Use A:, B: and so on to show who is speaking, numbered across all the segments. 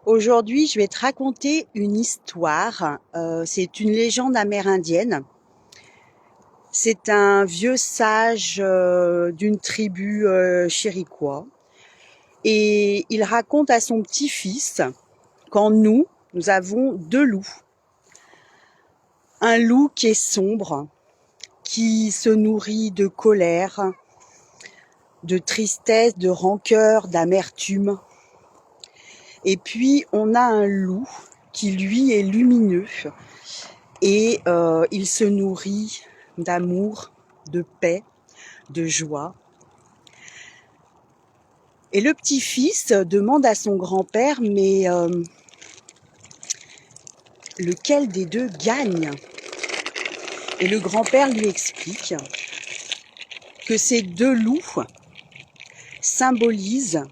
A: Aujourd'hui, je vais te raconter une histoire. C'est une légende amérindienne. C'est un vieux sage d'une tribu chériquois. Et il raconte à son petit-fils qu'en nous avons deux loups. Un loup qui est sombre, qui se nourrit de colère, de tristesse, de rancœur, d'amertume. Et puis, on a un loup qui, lui, est lumineux et il se nourrit d'amour, de paix, de joie. Et le petit-fils demande à son grand-père, mais lequel des deux gagne? Et le grand-père lui explique que ces deux loups symbolisent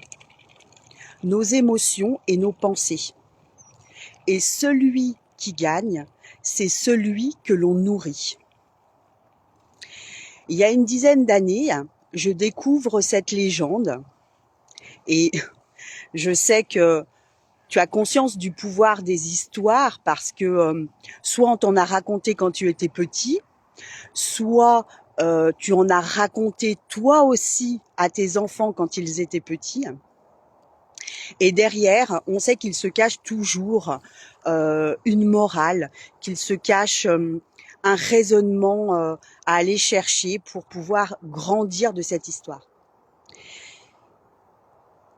A: nos émotions et nos pensées. Et celui qui gagne, c'est celui que l'on nourrit. Il y a une dizaine d'années, je découvre cette légende et je sais que tu as conscience du pouvoir des histoires parce que soit on t'en a raconté quand tu étais petit, soit tu en as raconté toi aussi à tes enfants quand ils étaient petits. Et derrière, on sait qu'il se cache toujours une morale, qu'il se cache un raisonnement à aller chercher pour pouvoir grandir de cette histoire.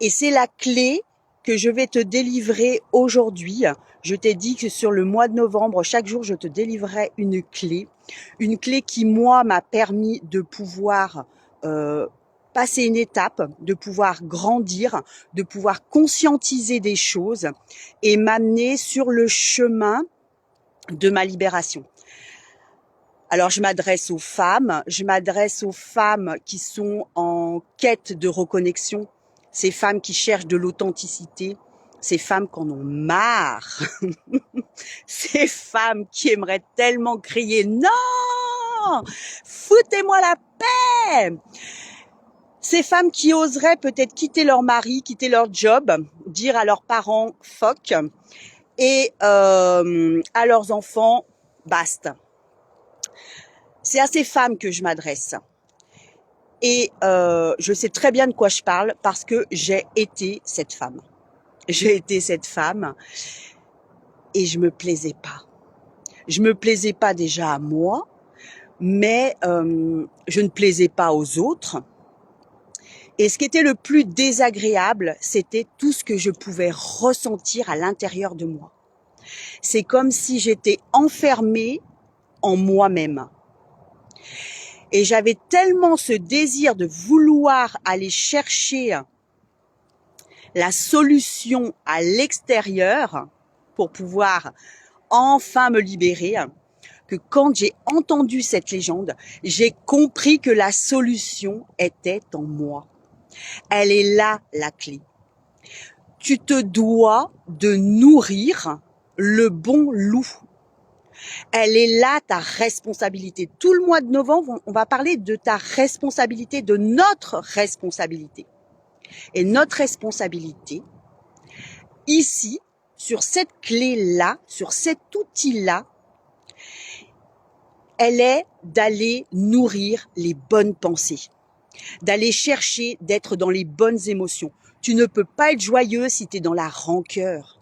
A: Et c'est la clé que je vais te délivrer aujourd'hui. Je t'ai dit que sur le mois de novembre, chaque jour, je te délivrerai une clé qui, moi, m'a permis de pouvoir passer une étape, de pouvoir grandir, de pouvoir conscientiser des choses et m'amener sur le chemin de ma libération. Alors, je m'adresse aux femmes qui sont en quête de reconnexion, ces femmes qui cherchent de l'authenticité, ces femmes qui en ont marre, ces femmes qui aimeraient tellement crier « Non, foutez-moi la paix !» Ces femmes qui oseraient peut-être quitter leur mari, quitter leur job, dire à leurs parents « fuck » et à leurs enfants « basta ». C'est à ces femmes que je m'adresse. Et je sais très bien de quoi je parle parce que j'ai été cette femme. J'ai été cette femme et je me plaisais pas. Je me plaisais pas déjà à moi, mais je ne plaisais pas aux autres. Et ce qui était le plus désagréable, c'était tout ce que je pouvais ressentir à l'intérieur de moi. C'est comme si j'étais enfermée en moi-même. Et j'avais tellement ce désir de vouloir aller chercher la solution à l'extérieur pour pouvoir enfin me libérer, que quand j'ai entendu cette légende, j'ai compris que la solution était en moi. Elle est là, la clé. Tu te dois de nourrir le bon loup. Elle est là, ta responsabilité. Tout le mois de novembre, on va parler de ta responsabilité, de notre responsabilité. Et notre responsabilité, ici, sur cette clé-là, sur cet outil-là, elle est d'aller nourrir les bonnes pensées, d'aller chercher, d'être dans les bonnes émotions. Tu ne peux pas être joyeux si tu es dans la rancœur.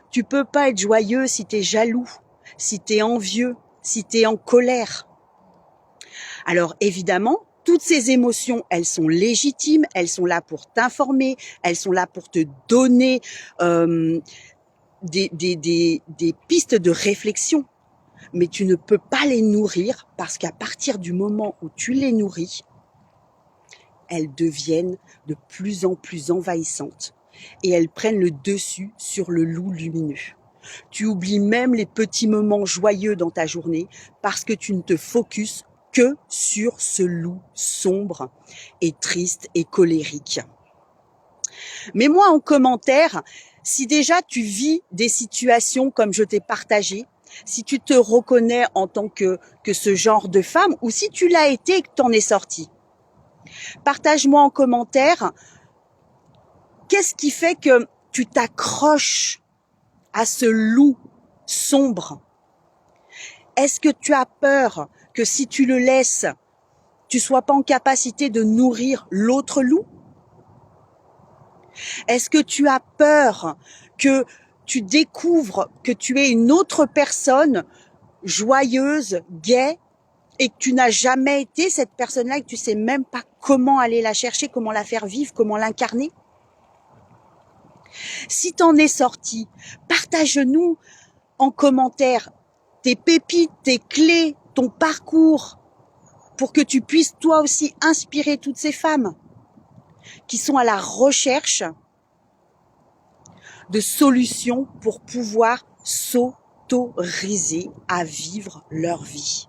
A: Tu peux pas être joyeux si tu es jaloux, si tu es envieux, si tu es en colère. Alors évidemment, toutes ces émotions, elles sont légitimes, elles sont là pour t'informer, elles sont là pour te donner des pistes de réflexion. Mais tu ne peux pas les nourrir parce qu'à partir du moment où tu les nourris, elles deviennent de plus en plus envahissantes et elles prennent le dessus sur le loup lumineux. Tu oublies même les petits moments joyeux dans ta journée parce que tu ne te focuses que sur ce loup sombre et triste et colérique. Mets-moi en commentaire si déjà tu vis des situations comme je t'ai partagé, si tu te reconnais en tant que ce genre de femme ou si tu l'as été et que t'en es sorti. Partage-moi en commentaire qu'est-ce qui fait que tu t'accroches à ce loup sombre? Est-ce que tu as peur que si tu le laisses, tu sois pas en capacité de nourrir l'autre loup? Est-ce que tu as peur que tu découvres que tu es une autre personne joyeuse, gaie, et que tu n'as jamais été cette personne-là et que tu sais même pas comment aller la chercher, comment la faire vivre, comment l'incarner? Si t'en es sorti, partage-nous en commentaire tes pépites, tes clés, ton parcours, pour que tu puisses toi aussi inspirer toutes ces femmes qui sont à la recherche de solutions pour pouvoir s'autoriser à vivre leur vie,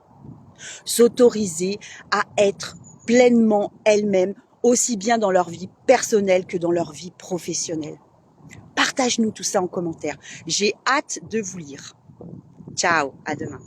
A: s'autoriser à être pleinement elles-mêmes, aussi bien dans leur vie personnelle que dans leur vie professionnelle. Partage-nous tout ça en commentaire. J'ai hâte de vous lire. Ciao, à demain.